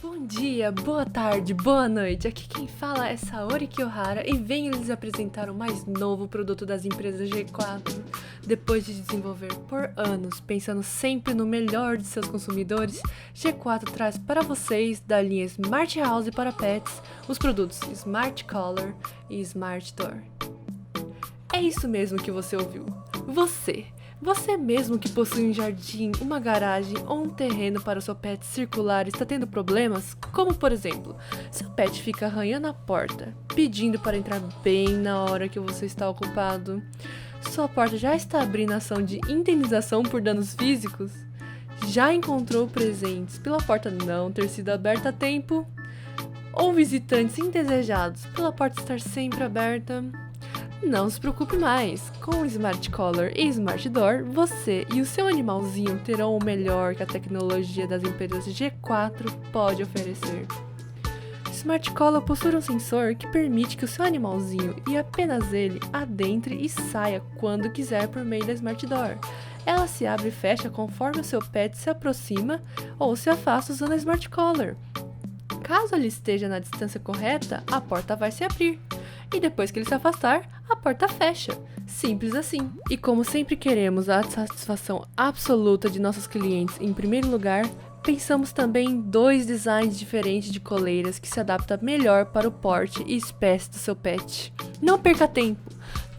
Bom dia, boa tarde, boa noite. Aqui quem fala é Saori Kiyohara e venho lhes apresentar o mais novo produto das empresas G4. Depois de desenvolver por anos, pensando sempre no melhor de seus consumidores, G4 traz para vocês, da linha Smart House para pets, os produtos Smart Collar e Smart Door. É isso mesmo que você ouviu. Você mesmo que possui um jardim, uma garagem ou um terreno para o seu pet circular está tendo problemas? Como por exemplo, seu pet fica arranhando a porta, pedindo para entrar bem na hora que você está ocupado? Sua porta já está abrindo ação de indenização por danos físicos? Já encontrou presentes pela porta não ter sido aberta a tempo? Ou visitantes indesejados pela porta estar sempre aberta? Não se preocupe mais, com o Smart Collar e Smart Door, você e o seu animalzinho terão o melhor que a tecnologia das empresas G4 pode oferecer. Smart Collar possui um sensor que permite que o seu animalzinho, e apenas ele, adentre e saia quando quiser por meio da Smart Door. Ela se abre e fecha conforme o seu pet se aproxima ou se afasta usando a Smart Collar. Caso ele esteja na distância correta, a porta vai se abrir. E depois que ele se afastar, a porta fecha. Simples assim. E como sempre queremos a satisfação absoluta de nossos clientes em primeiro lugar, pensamos também em 2 designs diferentes de coleiras que se adaptam melhor para o porte e espécie do seu pet. Não perca tempo!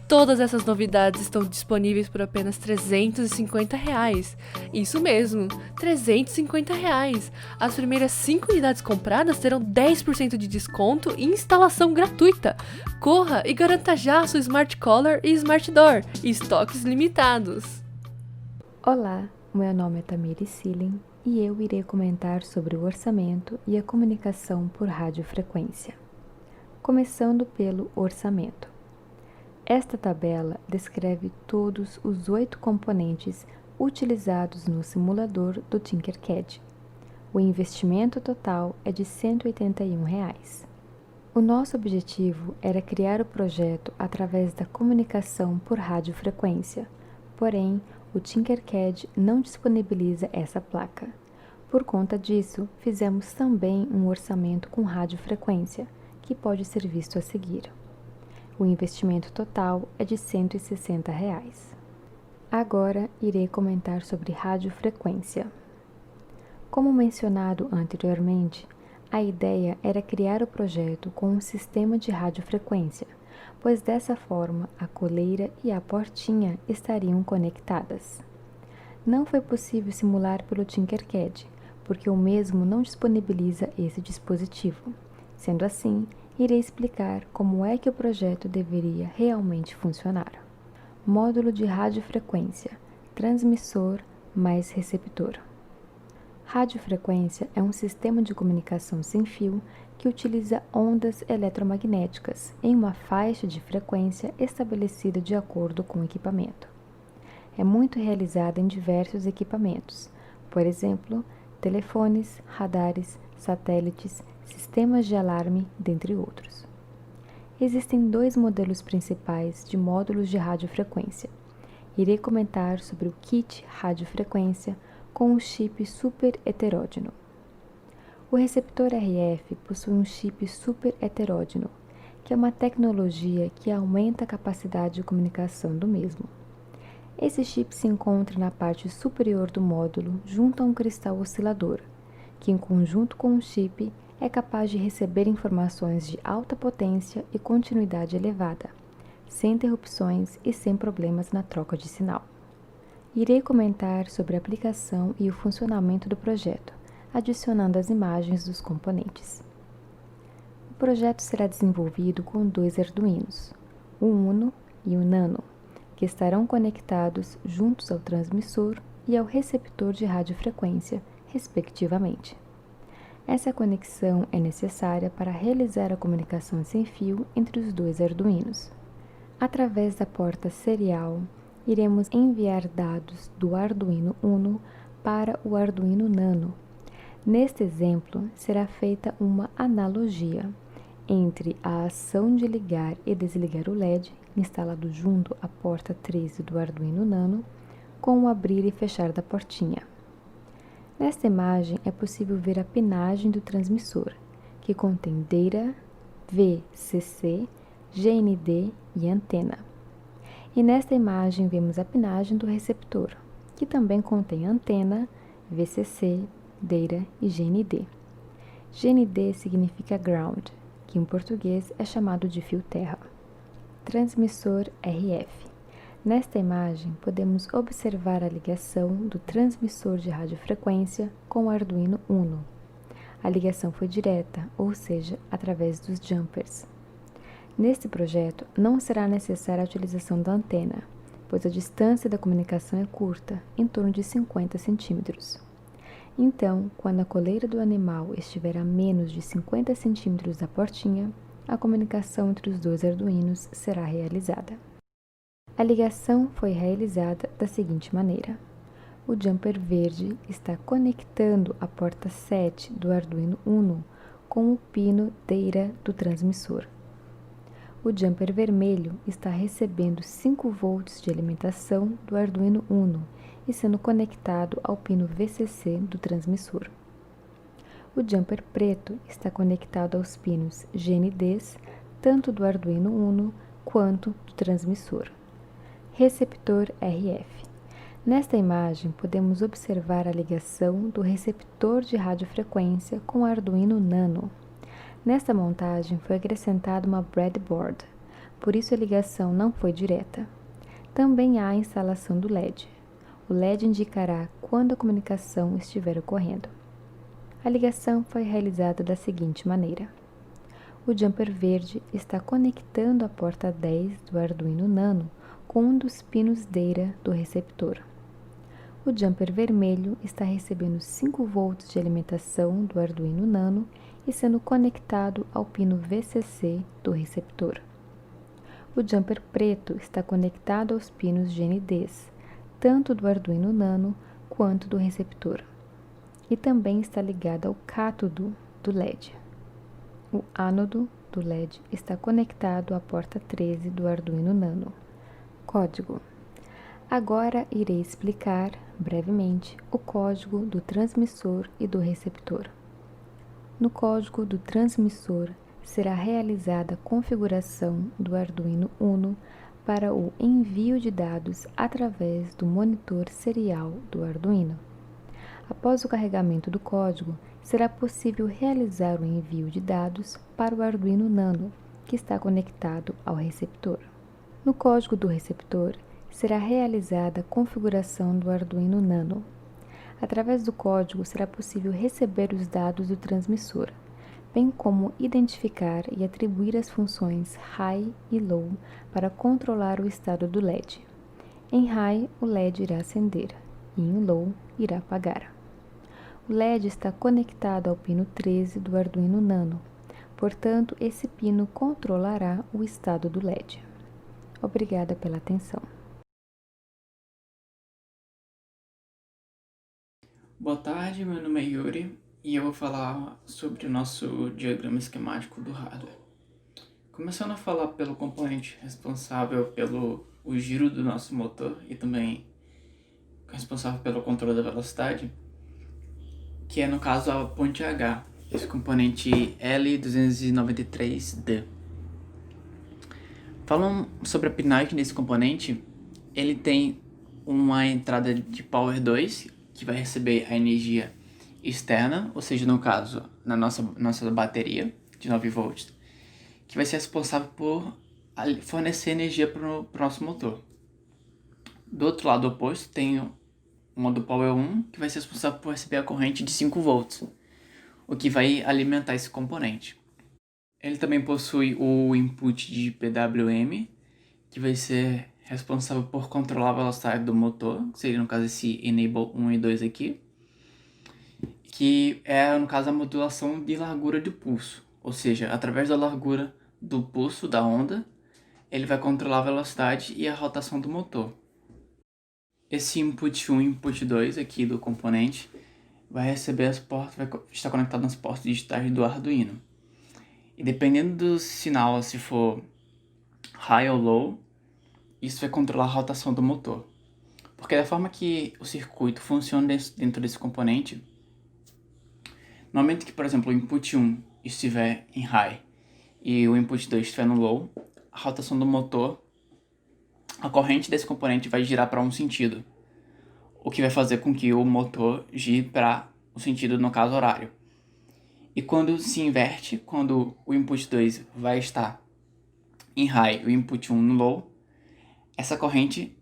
Todas essas novidades estão disponíveis por apenas R$350. Isso mesmo, R$350. As primeiras 5 unidades compradas terão 10% de desconto e instalação gratuita. Corra e garanta já sua Smart Collar e Smart Door, estoques limitados. Olá, meu nome é Tamiri Silin e eu irei comentar sobre o orçamento e a comunicação por radiofrequência. Começando pelo orçamento. Esta tabela descreve todos os 8 componentes utilizados no simulador do Tinkercad. O investimento total é de R$181. O nosso objetivo era criar o projeto através da comunicação por radiofrequência, porém, o Tinkercad não disponibiliza essa placa. Por conta disso, fizemos também um orçamento com radiofrequência, que pode ser visto a seguir. O investimento total é de R$160. Agora irei comentar sobre radiofrequência. Como mencionado anteriormente, a ideia era criar o projeto com um sistema de radiofrequência, pois dessa forma a coleira e a portinha estariam conectadas. Não foi possível simular pelo Tinkercad, porque o mesmo não disponibiliza esse dispositivo. Sendo assim, irei explicar como é que o projeto deveria realmente funcionar. Módulo de radiofrequência, transmissor mais receptor. Radiofrequência é um sistema de comunicação sem fio que utiliza ondas eletromagnéticas em uma faixa de frequência estabelecida de acordo com o equipamento. É muito realizada em diversos equipamentos, por exemplo, telefones, radares, satélites, sistemas de alarme, dentre outros. Existem 2 modelos principais de módulos de radiofrequência. Irei comentar sobre o kit radiofrequência com o chip super heterógeno. O receptor RF possui um chip super heterógeno, que é uma tecnologia que aumenta a capacidade de comunicação do mesmo. Esse chip se encontra na parte superior do módulo, junto a um cristal oscilador, que em conjunto com o chip é capaz de receber informações de alta potência e continuidade elevada, sem interrupções e sem problemas na troca de sinal. Irei comentar sobre a aplicação e o funcionamento do projeto, adicionando as imagens dos componentes. O projeto será desenvolvido com 2 Arduinos, o Uno e o Nano, que estarão conectados juntos ao transmissor e ao receptor de radiofrequência, respectivamente. Essa conexão é necessária para realizar a comunicação sem fio entre os 2 Arduinos. Através da porta serial, iremos enviar dados do Arduino Uno para o Arduino Nano. Neste exemplo, será feita uma analogia entre a ação de ligar e desligar o LED, instalado junto à porta 13 do Arduino Nano, com o abrir e fechar da portinha. Nesta imagem é possível ver a pinagem do transmissor, que contém DATA, VCC, GND e antena. E nesta imagem vemos a pinagem do receptor, que também contém antena, VCC, DATA e GND. GND significa ground, que em português é chamado de fio terra. Transmissor RF. Nesta imagem, podemos observar a ligação do transmissor de radiofrequência com o Arduino Uno. A ligação foi direta, ou seja, através dos jumpers. Neste projeto, não será necessária a utilização da antena, pois a distância da comunicação é curta, em torno de 50 centímetros. Então, quando a coleira do animal estiver a menos de 50 centímetros da portinha, a comunicação entre os dois Arduinos será realizada. A ligação foi realizada da seguinte maneira. O jumper verde está conectando a porta 7 do Arduino Uno com o pino DATA do transmissor. O jumper vermelho está recebendo 5 volts de alimentação do Arduino Uno e sendo conectado ao pino VCC do transmissor. O jumper preto está conectado aos pinos GNDs, tanto do Arduino Uno quanto do transmissor. Receptor RF. Nesta imagem, podemos observar a ligação do receptor de radiofrequência com o Arduino Nano. Nesta montagem foi acrescentada uma breadboard, por isso a ligação não foi direta. Também há a instalação do LED. O LED indicará quando a comunicação estiver ocorrendo. A ligação foi realizada da seguinte maneira. O jumper verde está conectando a porta 10 do Arduino Nano com um dos pinos DATA do receptor. O jumper vermelho está recebendo 5 volts de alimentação do Arduino Nano e sendo conectado ao pino VCC do receptor. O jumper preto está conectado aos pinos GNDs, tanto do Arduino Nano quanto do receptor, e também está ligado ao cátodo do LED. O ânodo do LED está conectado à porta 13 do Arduino Nano. Código. Agora irei explicar, brevemente, o código do transmissor e do receptor. No código do transmissor será realizada a configuração do Arduino Uno para o envio de dados através do monitor serial do Arduino. Após o carregamento do código, será possível realizar o envio de dados para o Arduino Nano, que está conectado ao receptor. No código do receptor, será realizada a configuração do Arduino Nano. Através do código, será possível receber os dados do transmissor, bem como identificar e atribuir as funções High e Low para controlar o estado do LED. Em High, o LED irá acender e em Low, irá apagar. O LED está conectado ao pino 13 do Arduino Nano, portanto, esse pino controlará o estado do LED. Obrigada pela atenção. Boa tarde, meu nome é Yuri e eu vou falar sobre o nosso diagrama esquemático do hardware. Começando a falar pelo componente responsável pelo giro do nosso motor e também responsável pelo controle da velocidade, que é no caso a ponte H, esse componente L293D. Falando sobre a pinagem desse componente, ele tem uma entrada de Power 2, que vai receber a energia externa, ou seja, no caso, na nossa bateria de 9 volts, que vai ser responsável por fornecer energia para o nosso motor. Do outro lado oposto, tem o modo Power 1, que vai ser responsável por receber a corrente de 5 volts, o que vai alimentar esse componente. Ele também possui o input de PWM, que vai ser responsável por controlar a velocidade do motor, que seria no caso esse Enable 1 e 2 aqui, que é no caso a modulação de largura de pulso, ou seja, através da largura do pulso da onda, ele vai controlar a velocidade e a rotação do motor. Esse input 1 e input 2 aqui do componente vai receber as portas, vai estar conectado nas portas digitais do Arduino. E dependendo do sinal, se for high ou low, isso vai controlar a rotação do motor. Porque da forma que o circuito funciona dentro desse componente, No momento que, por exemplo, o input 1 estiver em high e o input 2 estiver no low, a rotação do motor, a corrente desse componente vai girar para um sentido, o que vai fazer com que o motor gire para o sentido, no caso, horário. E quando se inverte, quando o input 2 vai estar em high e o input 1 no low, essa corrente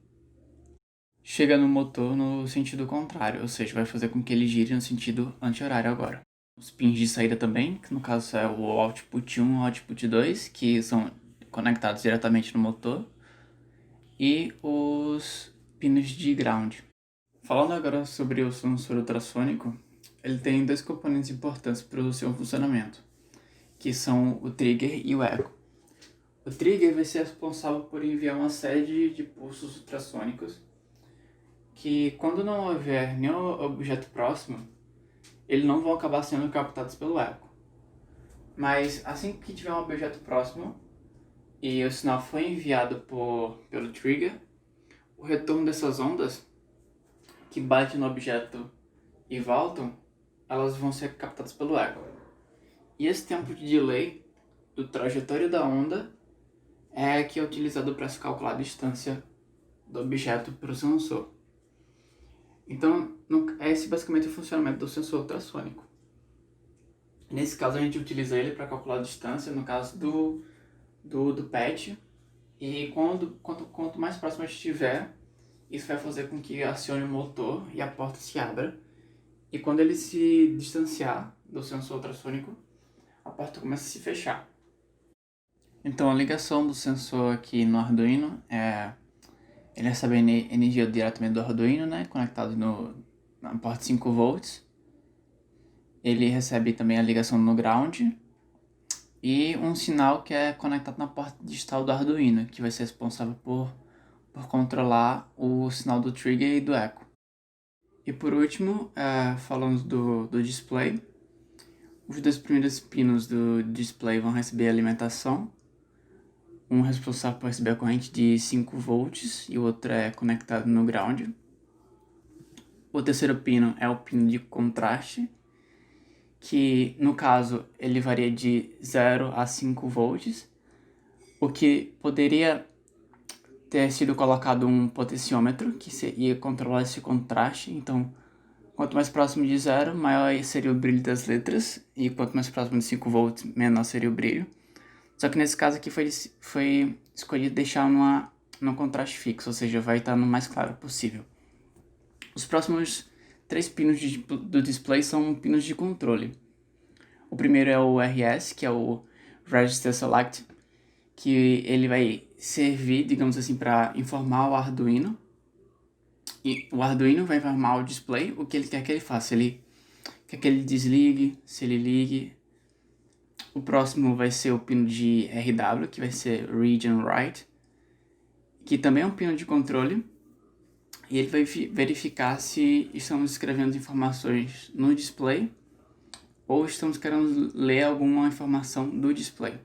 chega no motor no sentido contrário, ou seja, vai fazer com que ele gire no sentido anti-horário agora. Os pins de saída também, que no caso é o output 1 e o output 2, que são conectados diretamente no motor, e os pinos de ground. Falando agora sobre o sensor ultrassônico, ele tem dois componentes importantes para o seu funcionamento, que são o trigger e o eco. O trigger vai ser responsável por enviar uma série de pulsos ultrassônicos que, quando não houver nenhum objeto próximo, eles não vão acabar sendo captados pelo eco. Mas assim que tiver um objeto próximo e o sinal foi enviado pelo trigger, o retorno dessas ondas que batem no objeto e voltam, elas vão ser captadas pelo eco. E esse tempo de delay do trajetória da onda é que é utilizado para se calcular a distância do objeto para o sensor. Então, esse basicamente é o funcionamento do sensor ultrassônico. Nesse caso, a gente utiliza ele para calcular a distância, no caso do PET, e quanto mais próximo estiver, isso vai fazer com que acione o motor e a porta se abra. E quando ele se distanciar do sensor ultrassônico, a porta começa a se fechar. Então, a ligação do sensor aqui no Arduino ele recebe energia diretamente do Arduino, né, conectado na porta 5 volts. Ele recebe também a ligação no ground e um sinal que é conectado na porta digital do Arduino, que vai ser responsável por controlar o sinal do trigger e do eco. E por último, falando do display, os dois primeiros pinos do display vão receber alimentação. Um responsável por receber a corrente de 5 volts e o outro é conectado no ground. O terceiro pino é o pino de contraste, que no caso ele varia de 0 a 5 volts, o que poderia ter sido colocado um potenciômetro que ia controlar esse contraste. Então, quanto mais próximo de 0, maior seria o brilho das letras, e quanto mais próximo de 5 volts, menor seria o brilho. Só que nesse caso aqui foi escolhido deixar num contraste fixo, ou seja, vai estar no mais claro possível. Os próximos 3 pinos do display são pinos de controle. O primeiro é o RS, que é o Register Select, que ele vai servir, digamos assim, para informar o Arduino. E o Arduino vai informar o display o que ele quer que ele faça. Ele quer que ele desligue, se ele ligue. O próximo vai ser o pino de RW, que vai ser Read and Write, que também é um pino de controle. E ele vai verificar se estamos escrevendo informações no display ou estamos querendo ler alguma informação do display.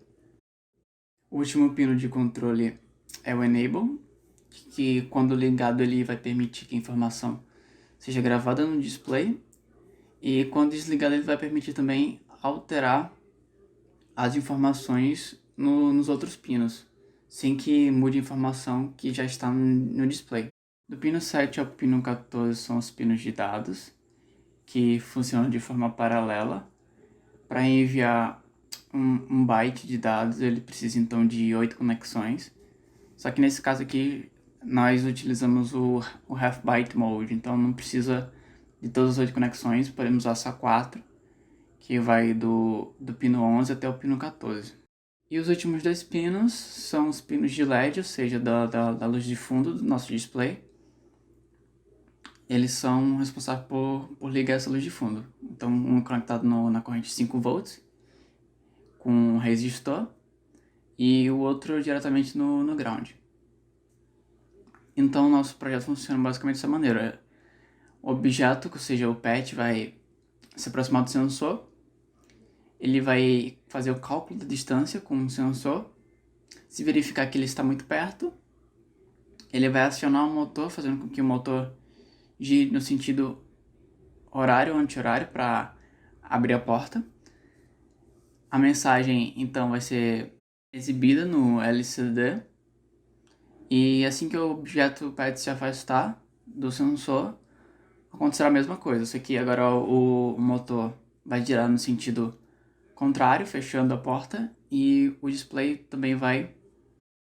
O último pino de controle é o Enable, que quando ligado ele vai permitir que a informação seja gravada no display. E quando desligado ele vai permitir também alterar as informações nos outros pinos, sem que mude a informação que já está no display. Do pino 7 ao pino 14 são os pinos de dados, que funcionam de forma paralela. Para enviar um byte de dados, ele precisa então de 8 conexões. Só que nesse caso aqui, nós utilizamos o half byte mode, então não precisa de todas as 8 conexões, podemos usar só 4. Que vai do pino 11 até o pino 14. E os últimos 2 pinos são os pinos de LED, ou seja, da luz de fundo do nosso display. Eles são responsáveis por ligar essa luz de fundo. Então, um conectado na corrente 5 volts, com um resistor, e o outro diretamente no ground. Então, o nosso projeto funciona basicamente dessa maneira. O objeto, ou seja, o PET, vai se aproximar do sensor. Ele vai fazer o cálculo da distância com o sensor. Se verificar que ele está muito perto, ele vai acionar o motor, fazendo com que o motor gire no sentido horário ou anti-horário para abrir a porta. A mensagem então vai ser exibida no LCD e assim que o objeto PET se afastar do sensor, acontecerá a mesma coisa. Isso aqui agora o motor vai girar no sentido contrário, fechando a porta, e o display também vai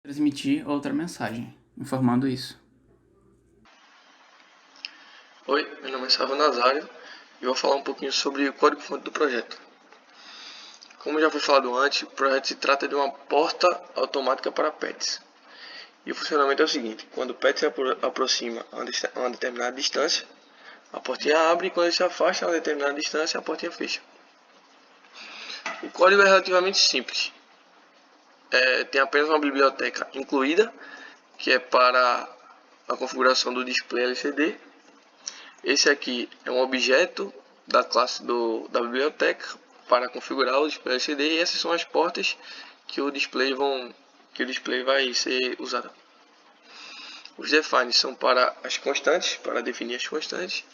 transmitir outra mensagem, informando isso. Oi, meu nome é Sávio Nazário e vou falar um pouquinho sobre o código-fonte do projeto. Como já foi falado antes, o projeto se trata de uma porta automática para PETs. E o funcionamento é o seguinte: quando o PET se aproxima a uma determinada distância, a portinha abre, e quando ele se afasta a uma determinada distância, a portinha fecha. O código é relativamente simples. Tem apenas uma biblioteca incluída, que é para a configuração do display LCD. Esse aqui é um objeto da classe da biblioteca para configurar o display LCD, e essas são as portas que o display vai ser usado. Os defines são para as constantes, para definir as constantes,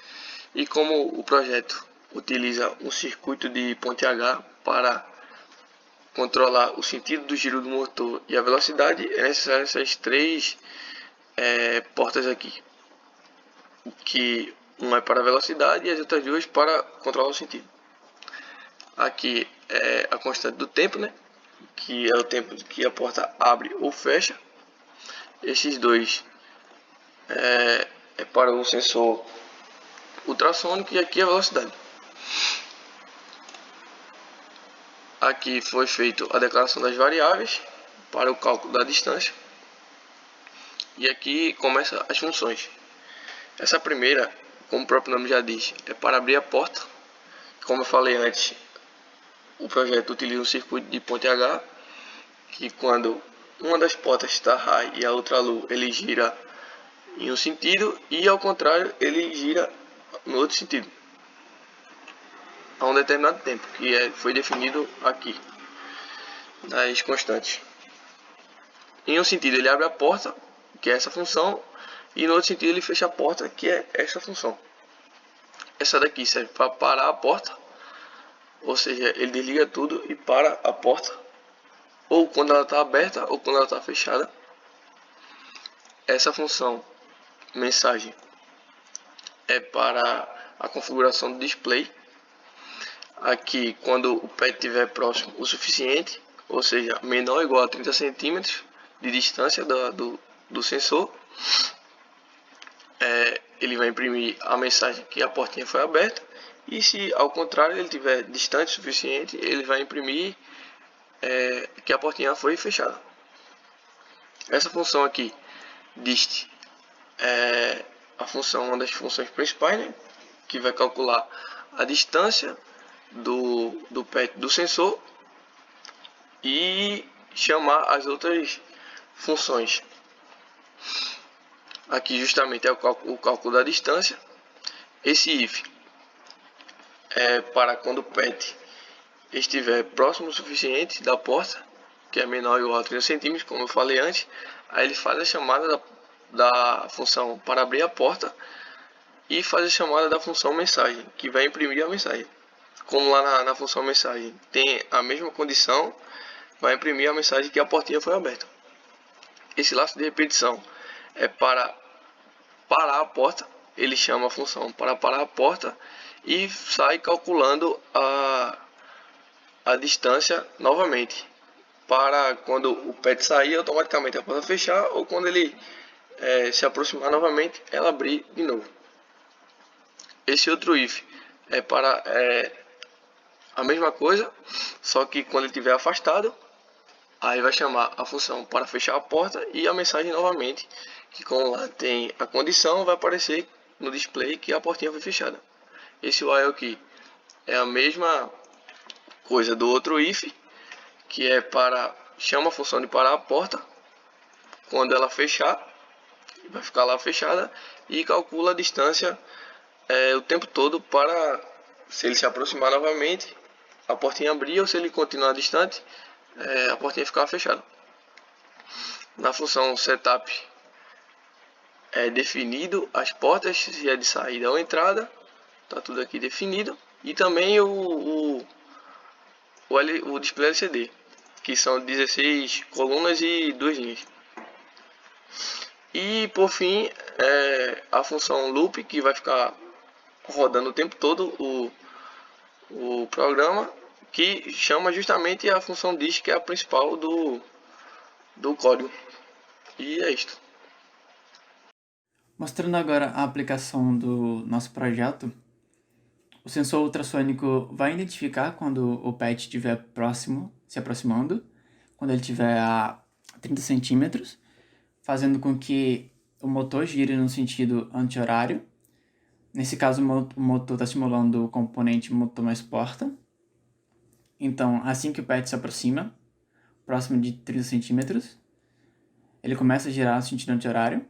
e como o projeto utiliza um circuito de ponte H para controlar o sentido do giro do motor e a velocidade, é necessário essas três portas aqui, que uma é para a velocidade e as outras duas para controlar o sentido. Aqui é a constante do tempo, né? Que é o tempo que a porta abre ou fecha. Esses dois é para o sensor ultrassônico, e aqui a velocidade. Aqui foi feita a declaração das variáveis para o cálculo da distância. E aqui começam as funções. Essa primeira, como o próprio nome já diz, é para abrir a porta. Como eu falei antes, o projeto utiliza um circuito de ponte H, que quando uma das portas está high e a outra low, ele gira em um sentido, e ao contrário, ele gira no outro sentido, a um determinado tempo, que foi definido aqui nas constantes. Em um sentido ele abre a porta, que é essa função, e no outro sentido ele fecha a porta, que é essa função. Essa daqui serve para parar a porta, ou seja, ele desliga tudo e para a porta, ou quando ela está aberta ou quando ela está fechada. Essa função mensagem é para a configuração do display. Aqui, quando o PET estiver próximo o suficiente, ou seja, menor ou igual a 30 centímetros de distância do sensor, ele vai imprimir a mensagem que a portinha foi aberta. E se ao contrário ele estiver distante o suficiente, ele vai imprimir que a portinha foi fechada. Essa função aqui, dist, é uma das funções principais, né, que vai calcular a distância do PET do sensor e chamar as outras funções. Aqui justamente é o cálculo da distância. Esse if é para quando o PET estiver próximo o suficiente da porta, que é menor ou igual a 30 centímetros, como eu falei antes. Aí ele faz a chamada da função para abrir a porta e faz a chamada da função mensagem, que vai imprimir a mensagem. Como lá na função mensagem tem a mesma condição, vai imprimir a mensagem que a portinha foi aberta. Esse laço de repetição é para parar a porta. Ele chama a função para parar a porta e sai calculando a distância novamente, para quando o PET sair, automaticamente a porta fechar, ou quando ele se aproximar novamente, ela abrir de novo. Esse outro if é para a mesma coisa, só que quando ele estiver afastado, aí vai chamar a função para fechar a porta e a mensagem novamente, que como lá tem a condição, vai aparecer no display que a portinha foi fechada. Esse while aqui é a mesma coisa do outro if, que é para chama a função de parar a porta quando ela fechar, vai ficar lá fechada, e calcula a distância o tempo todo para, se ele se aproximar novamente, a portinha abrir, ou se ele continuar distante, a portinha ficar fechada. Na função setup é definido as portas, se é de saída ou entrada, está tudo aqui definido. e também o display LCD, que são 16 colunas e 2 linhas. E por fim, a função loop, que vai ficar rodando o tempo todo o programa, que chama justamente a função disk, que é a principal do código. E é isto. Mostrando agora a aplicação do nosso projeto, o sensor ultrassônico vai identificar quando o PET estiver próximo, se aproximando, quando ele estiver a 30 centímetros, fazendo com que o motor gire no sentido anti-horário. Nesse caso, o motor está simulando o componente motor mais porta. Então, assim que o PET se aproxima, próximo de 30 centímetros, ele começa a girar no sentido anti-horário.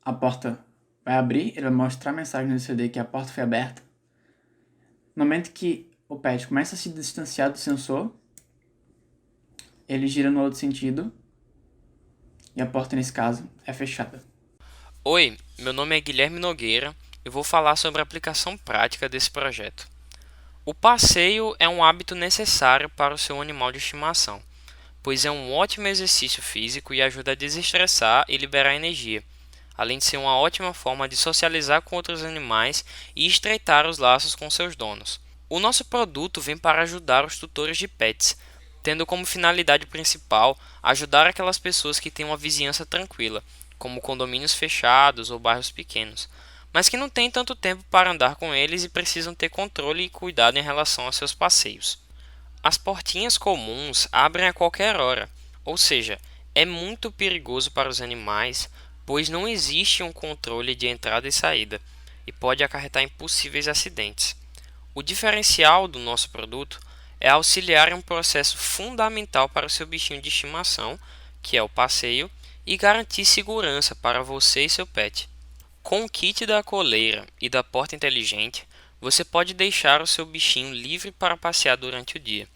A porta vai abrir, ele vai mostrar a mensagem no LCD que a porta foi aberta. No momento que o PET começa a se distanciar do sensor, ele gira no outro sentido e a porta, nesse caso, é fechada. Oi, meu nome é Guilherme Nogueira e vou falar sobre a aplicação prática desse projeto. O passeio é um hábito necessário para o seu animal de estimação, pois é um ótimo exercício físico e ajuda a desestressar e liberar energia, além de ser uma ótima forma de socializar com outros animais e estreitar os laços com seus donos. O nosso produto vem para ajudar os tutores de pets, tendo como finalidade principal ajudar aquelas pessoas que têm uma vizinhança tranquila, como condomínios fechados ou bairros pequenos, mas que não têm tanto tempo para andar com eles e precisam ter controle e cuidado em relação aos seus passeios. As portinhas comuns abrem a qualquer hora, ou seja, é muito perigoso para os animais, pois não existe um controle de entrada e saída, e pode acarretar em possíveis acidentes. O diferencial do nosso produto é auxiliar em um processo fundamental para o seu bichinho de estimação, que é o passeio, e garantir segurança para você e seu pet. Com o kit da coleira e da porta inteligente, você pode deixar o seu bichinho livre para passear durante o dia.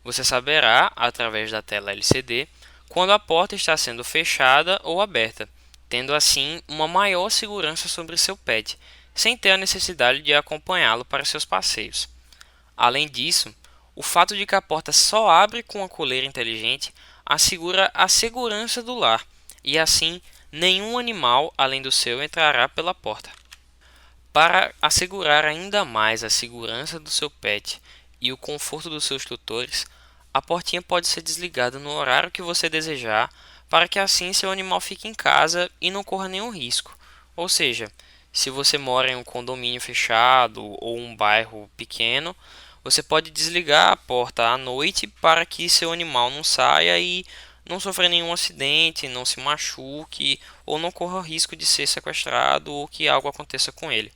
Você saberá, através da tela LCD, quando a porta está sendo fechada ou aberta, tendo assim uma maior segurança sobre seu pet, sem ter a necessidade de acompanhá-lo para seus passeios. Além disso, o fato de que a porta só abre com a coleira inteligente assegura a segurança do lar, e assim nenhum animal além do seu entrará pela porta. Para assegurar ainda mais a segurança do seu pet e o conforto dos seus tutores, a portinha pode ser desligada no horário que você desejar, para que assim seu animal fique em casa e não corra nenhum risco. Ou seja, se você mora em um condomínio fechado ou um bairro pequeno, você pode desligar a porta à noite para que seu animal não saia e não sofra nenhum acidente, não se machuque ou não corra o risco de ser sequestrado ou que algo aconteça com ele.